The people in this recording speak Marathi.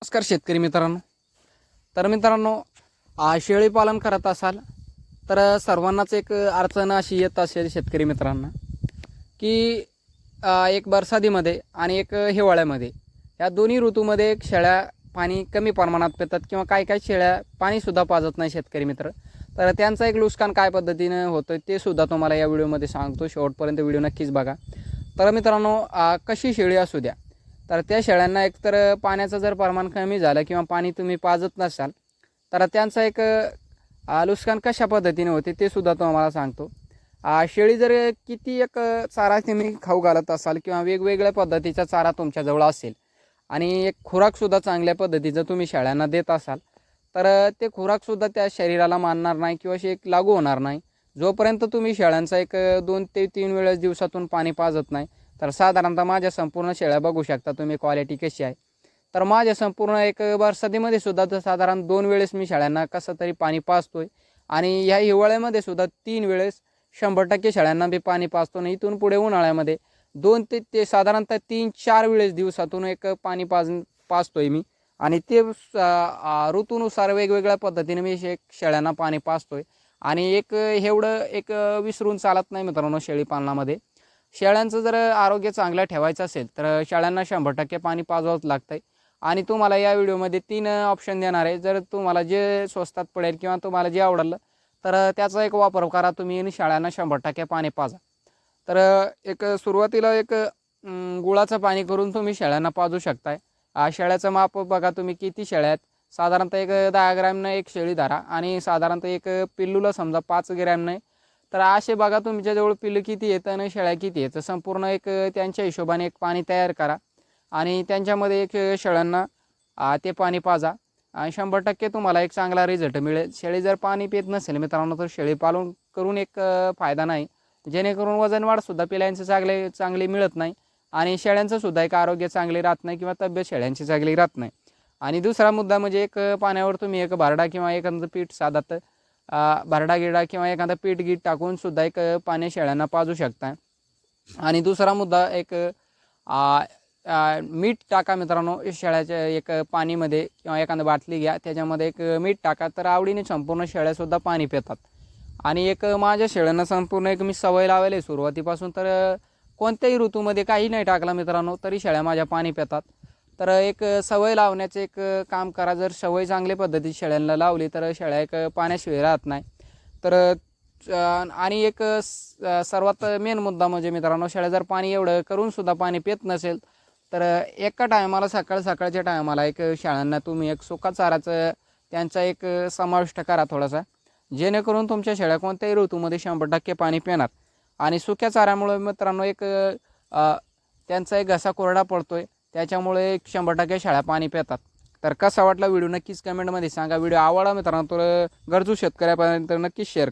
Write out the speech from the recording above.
नमस्कार शेतकरी मित्रांनो. तर मित्रांनो, शेळी पालन करत असाल तर सर्वांनाच एक अडचण अशी येत असेल शेतकरी मित्रांना की एक बरसातीमध्ये आणि एक हिवाळ्यामध्ये या दोन्ही ऋतूमध्ये एक शेळ्या पाणी कमी प्रमाणात पितात किंवा काही काही शेळ्या पाणीसुद्धा पाजत नाही शेतकरी मित्र. तर त्यांचं एक नुकसान काय पद्धतीनं होतं ते सुद्धा तुम्हाला या व्हिडिओमध्ये सांगतो. शेवटपर्यंत व्हिडिओ नक्कीच बघा. तर मित्रांनो, कशी शेळी असू द्या, तर त्या शेळ्यांना एकतर पाण्याचं जर प्रमाण कमी झालं किंवा पाणी तुम्ही पाजत नसाल तर त्यांचं एक नुकसान कशा पद्धतीने होते ते सुद्धा तुम्हाला सांगतो. शेळी जर किती एक चारा तुम्ही खाऊ घालत असाल किंवा वेगवेगळ्या पद्धतीचा चारा तुमच्याजवळ असेल आणि एक खुराकसुद्धा चांगल्या पद्धतीचं तुम्ही शेळ्यांना देत असाल तर ते खुराकसुद्धा त्या शरीराला मानणार नाही किंवा एक लागू होणार नाही जोपर्यंत तुम्ही शेळ्यांचा एक 2 ते 3 वेळेस दिवसातून पाणी पाजत नाही. तर साधारणतः माझ्या संपूर्ण शेळ्या बघू शकता तुम्ही, क्वालिटी कशी आहे. तर माझ्या संपूर्ण एक बरसातीमध्ये सुद्धा साधारण 2 वेळेस मी शेळ्यांना कसं तरी पाणी पाजतोय आणि ह्या हिवाळ्यामध्ये सुद्धा 3 वेळेस 100% शेळ्यांना मी पाणी पाजतो. आणि इथून पुढे उन्हाळ्यामध्ये 2 ते साधारणतः 3-4 वेळेस दिवसातून एक पाणी पाजतोय मी. आणि ते ऋतूनुसार वेगवेगळ्या पद्धतीने मी शेळ्यांना पाणी पाजतोय. आणि एक एवढं एक विसरून चालत नाही मित्रांनो. शेळी पालनामध्ये शेळ्यांचं जर आरोग्य चांगलं ठेवायचं असेल तर शेळ्यांना 100% पाणी पाजवावंच लागतं आहे. आणि तुम्हाला या व्हिडिओमध्ये 3 ऑप्शन देणार आहे. जर तुम्हाला जे स्वस्तात पडेल किंवा तुम्हाला जे आवडलं तर त्याचा एक वापर करा तुम्ही आणि शेळ्यांना 100% पाणी पाजा. तर एक सुरुवातीला एक गुळाचं पाणी करून तुम्ही शेळ्यांना पाजू शकताय. शेळ्याचं माप बघा तुम्ही किती शेळ्या आहेत. साधारणतः एक 10 ग्रॅमनं एक शेळी धरा आणि साधारणतः एक पिल्लूला समजा 5 ग्रॅमनं. तर असे बघा तुमच्याजवळ पिल्लं किती येतं आणि शेळ्या किती येतं, संपूर्ण एक त्यांच्या हिशोबाने एक पाणी तयार करा आणि त्यांच्यामध्ये एक शेळ्यांना ते पाणी पाजा आणि 100% तुम्हाला एक चांगला रिझल्ट मिळेल. शेळी जर पाणी पित नसेल मित्रांनो तर शेळी पालन करून एक फायदा नाही, जेणेकरून वजन वाढसुद्धा पिलांचे चांगले मिळत नाही आणि शेळ्यांचं सुद्धा एक आरोग्य चांगले राहत नाही किंवा तब्येत शेळ्यांची चांगली राहत नाही. आणि दुसरा मुद्दा म्हणजे एक पाण्यावर तुम्ही एक भारडा किंवा एखादं पीठ साधात भरडा गिरडा किंवा एखादा पीठ गीठ टाकून सुद्धा एक पाणी शेळ्यांना पाजू शकता. आणि दुसरा मुद्दा एक मीठ टाका मित्रांनो शेळ्याच्या एक पाणीमध्ये किंवा एखादी बाटली घ्या त्याच्यामध्ये एक मीठ टाका तर आवडीने संपूर्ण शेळ्यासुद्धा पाणी पितात. आणि एक माझ्या शेळ्यांना संपूर्ण एक मी सवय लावली आहे सुरुवातीपासून. तर कोणत्याही ऋतूमध्ये काही नाही टाकला मित्रांनो तरी शेळ्या माझ्या पाणी पितात. तर एक सवय लावण्याचं एक काम करा. जर सवय चांगल्या पद्धतीत शेळ्यांना लावली तर शेळ्या एक पाण्याशिवाय राहत नाही. तर आणि एक सर्वात मेन मुद्दा म्हणजे मित्रांनो, शेळ्या जर पाणी एवढं करूनसुद्धा पाणी पित नसेल तर एका टायमाला सकाळच्या टायमाला एक शेळ्यांना तुम्ही एक सुका चाराचं त्यांचा एक समाविष्ट करा थोडासा, जेणेकरून तुमच्या शेळ्या कोणत्याही ऋतूमध्ये 100% पाणी पिणार. आणि सुक्या चाऱ्यामुळे मित्रांनो एक त्यांचा एक घसा कोरडा पडतोय, त्याच्यामुळे एक 100% शेळ्या पाणी पितात. तर कसा वाटला व्हिडिओ नक्कीच कमेंटमध्ये सांगा. व्हिडिओ आवडला मित्रांनो तर गरजू शेतकऱ्यापर्यंत नक्कीच शेअर करा.